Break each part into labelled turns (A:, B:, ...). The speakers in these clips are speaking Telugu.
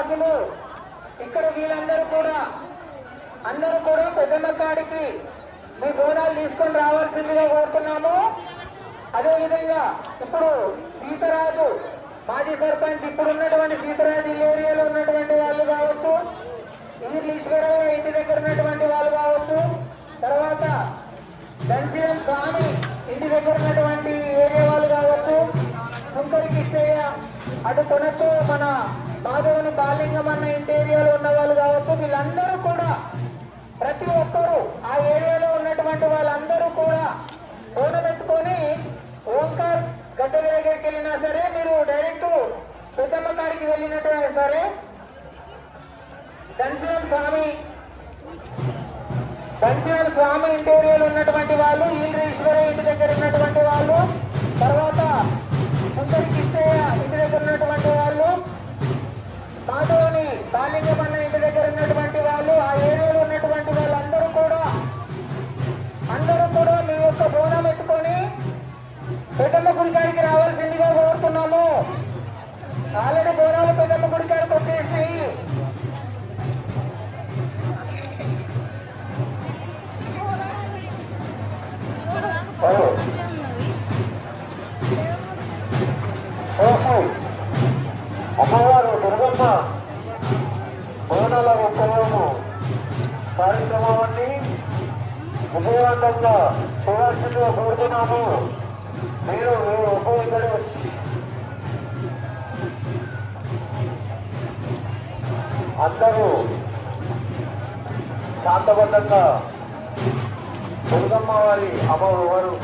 A: వాసులు ఇక్కడ వీళ్ళందరూ కూడా పెద్దమ్మ కాడికి మీ బోనాలు తీసుకొని రావాల్సిందిగా కోరుతున్నాము. అదేవిధంగా ఇప్పుడు సీతరాజు మాజీ సర్పంచ్ ఇప్పుడు ఉన్నటువంటి సీతరాజు ఈ ఏరియాలో ఉన్నటువంటి వాళ్ళు కావచ్చు, ఈశ్వరయ్య ఇంటి దగ్గర ఉన్నటువంటి వాళ్ళు కావచ్చు, తర్వాత దంశీరం స్వామి ఇంటి దగ్గర ఉన్నటువంటి ఏరియా వాళ్ళు కావచ్చు, సుంకరి కిష్టయ్య అటు కొనచ్చు మన మాధవుని బాలింగం అన్న ఇంటి ఏరియాలో ఉన్న వాళ్ళు కావచ్చు, వీళ్ళందరూ కూడా ప్రతి ఒక్కరూ ఆ ఏరియాలో ఉన్నటువంటి వాళ్ళందరూ కూడా ఓడబెట్టుకొని ఓంకార్ గడ్డల దగ్గరికి వెళ్ళినా సరే, మీరు డైరెక్ట్ పెద్దమ్మ కాడికి వెళ్ళినట్టు సరే, దంశీరం స్వామి ఇంటి ఏరియాలో ఉన్నటువంటి వాళ్ళు, ఈశ్వరయ్య ఇంటి దగ్గర ఉన్నటువంటి వాళ్ళు, తర్వాత సుందరి కిష్టయ్య ఇంటి దగ్గర ఉన్నటువంటి వాళ్ళు, మాధవుని బాలింగమన్న ఇంటి దగ్గర ఉన్నటువంటి వాళ్ళు, ఆ ఏరియాలో ఉన్నటువంటి వాళ్ళందరూ కూడా మీ యొక్క బోనం ఎత్తుకొని పెద్దమ్మ గుడికాడికి రావాల్సిందిగా కోరుతున్నాము. ఆల్రెడీ బోనాలు పెద్దమ్మ గుడికాడికి వచ్చేసి
B: అమ్మవారు దుర్గమ్మ బోనాల ఉత్సవము కార్యక్రమాన్ని విజయవంతంగా చేయాల్సిందిగా కోరుతున్నాము. మీరు ఉపయోగపడే అందరూ శాంతబద్ధంగా దుర్గమ్మ వారి అమ్మవారు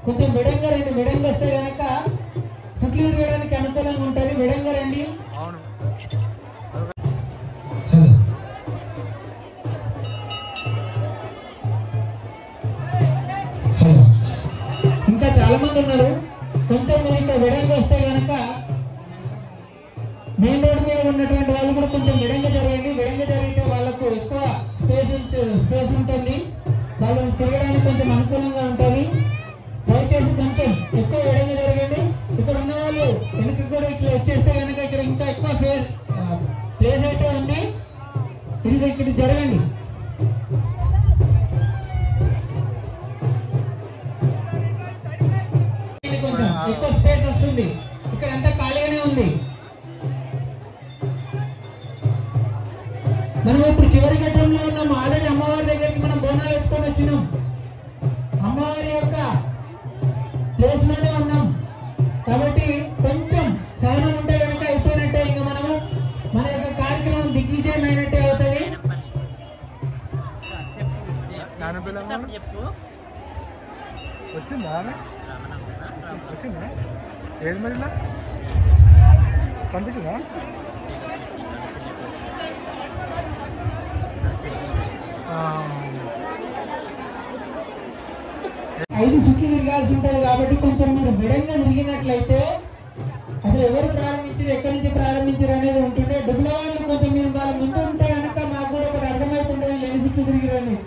C: కొంచెం విడంగా రండి. విడంగా వస్తే కనుక సుట్లు తీయడానికి అనుకూలంగా ఉంటుంది. విడంగా రండి. ఇంకా చాలా మంది ఉన్నారు. కొంచెం మీరు ఇంకా విడంగా వస్తే కనుక మెయిన్ రోడ్ మీద ఉన్నటువంటి వాళ్ళు కూడా కొంచెం విడంగా జరగండి. విడంగా జరిగితే వాళ్ళకు ఎక్కువ స్పేస్ ఉంటుంది. వాళ్ళు తిరగడానికి కొంచెం అనుకూలంగా ఉంటుంది. దయచేసి కొంచెం ఎక్కువ విడంగా జరగండి. ఇక్కడ ఉన్న వాళ్ళు వెనక్కి కూడా ఇట్లా వచ్చేస్తే కనుక ఇక్కడ ఇంకా ఎక్కువ ప్లేస్ అయితే ఉంది. ఇక్కడ జరగండి. కొంచెం ఎక్కువ స్పేస్ వస్తుంది. ఇక్కడ అంతా ఖాళీగానే ఉంది. మనం ఇప్పుడు చివరి ఘట్టంలో ఉన్నాం. ఆల్రెడీ అమ్మవారి దగ్గరికి మనం బోనాలు ఎత్తుకొని వచ్చినాం. అమ్మవారి యొక్క ప్లేస్ లోనే ఉన్నాం కాబట్టి కొంచెం సహనం ఉంటే కనుక అయిపోయినట్టే. ఇంకా మనము మన యొక్క కార్యక్రమం దిగ్విజయం అయినట్టే అవుతుంది.
D: వచ్చిందా వచ్చిందా ఏది మరి కనిపించిందా?
C: 5 చుట్లు తిరగాల్సి ఉంటుంది కాబట్టి కొంచెం మీరు విడంగా తిరిగినట్లయితే అసలు ఎవరు ప్రారంభించారు, ఎక్కడి నుంచి ప్రారంభించారు అనేది ఉంటుండే. డుబ్ల వాళ్ళు కొంచెం మీరు వాళ్ళ ముందు ఉంటే కనుక మాకు కూడా ఒకటి అర్థమవుతుండేది. ఎన్ని చుట్లు తిరిగిరని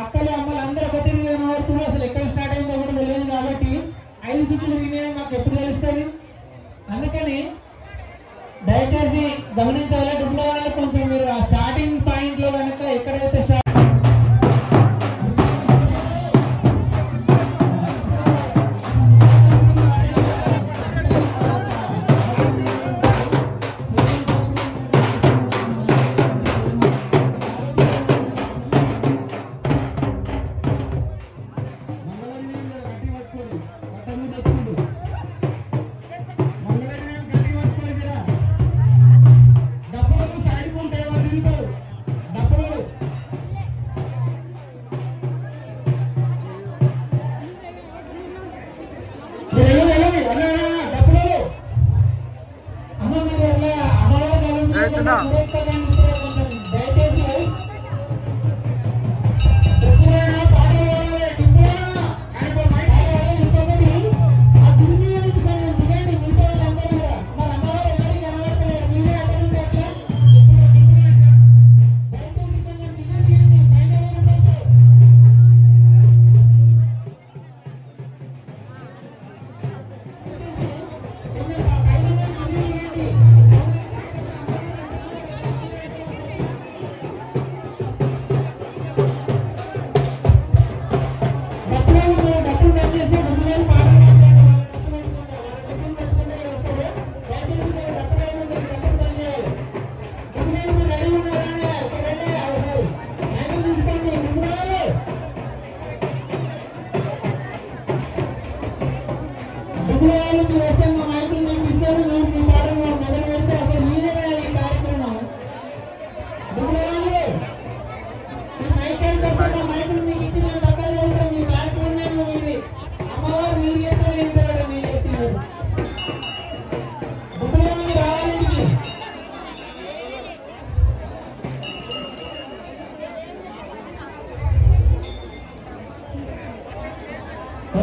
C: అక్కలు అమ్మలు అందరూ ఒక తిరిగి కనబడుతుంది. అసలు ఎక్కడ స్టార్ట్ అయిందో కూడా తెలియదు కాబట్టి 5 చుట్లు తిరిగినాయి మాకు ఎప్పుడు తెలుస్తుంది. అందుకని దయచేసి గమనించాలి. డుబ్ల వాళ్ళు కొంచెం మీరు ఆ స్టార్టింగ్ పాయింట్ లో కనుక ఎక్కడైతే స్టార్ట్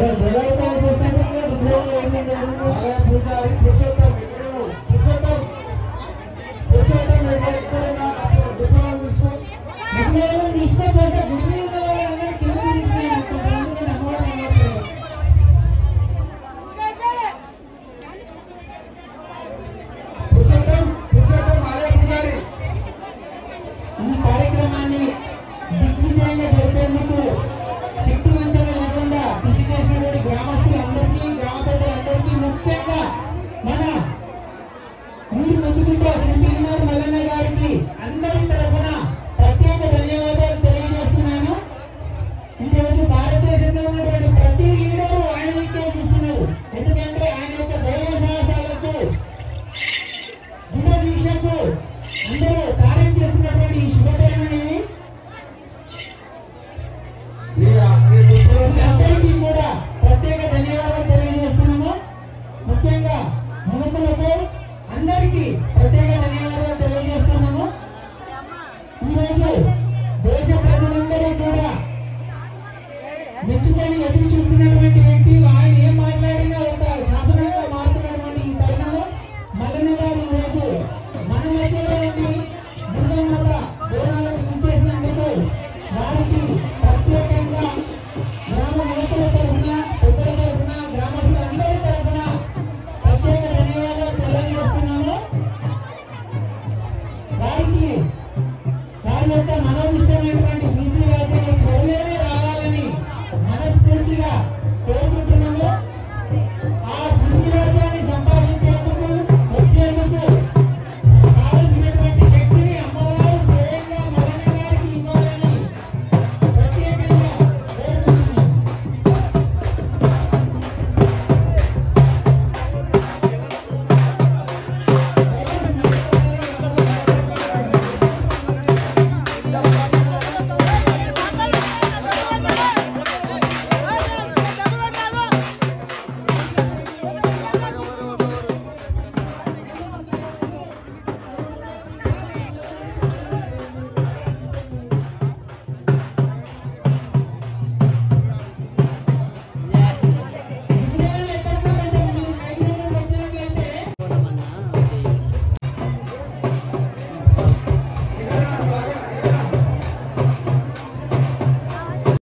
C: జగన్ చూస్తుంటే పూజారి పురుషోత్తం పురుషోత్తం గుడి మీద వాళ్ళందరూ కింద ఈ కార్యక్రమాన్ని దిగ్విజయంగా జరిపేందుకు శక్తి వంచన లేకుండా కృషి చేసినటువంటి గ్రామస్తులందరికీ గ్రామ పెద్దలందరికీ ముఖ్యంగా మన ఊరి ముద్దుబిడ్డ శ్రీ పీమార్ మల్లన్న గారికి అందరి తరఫున ప్రత్యేక ధన్యవాదాలు తెలియజేస్తున్నాను. ఈరోజు భారతదేశంలో ఉన్నటువంటి ప్రతి లీడరు ఆయన దిక్కే చూస్తున్నారు. ఎందుకంటే ఆయన యొక్క ధైర్య సాహసాలకు దృఢ దీక్షకు అందరూ కార్యం చేస్తున్నటువంటి ఈ శుభతరుణాన్ని అందరికీ కూడా ప్రత్యేక ధన్యవాదాలు తెలియజేస్తున్నాము. ముఖ్యంగా యువకులకు అందరికీ ప్రత్యేక ధన్యవాదాలు తెలియజేస్తున్నాము. ఈరోజు దేశ ప్రజలందరూ కూడా మెచ్చుకొని ఎదురు చూస్తున్నటువంటి వ్యక్తి ఆయన ఏం మాట్లాడినా ఒక శాసనంగా మారుతున్నటువంటి ఈ తరుణంలో మదన గారు ఈరోజు మన మధ్యలో ఉండి బృందం బోనాలకు ఇచ్చేసినందుకు వారికి ప్రత్యేకంగా గ్రామ యువకుల తరఫున పెద్దల తరఫున గ్రామస్తులందరి తరఫున ప్రత్యేక ధన్యవాదాలు తెలియజేస్తున్నాము. వారికి వారి యొక్క మనోనిష్టమైన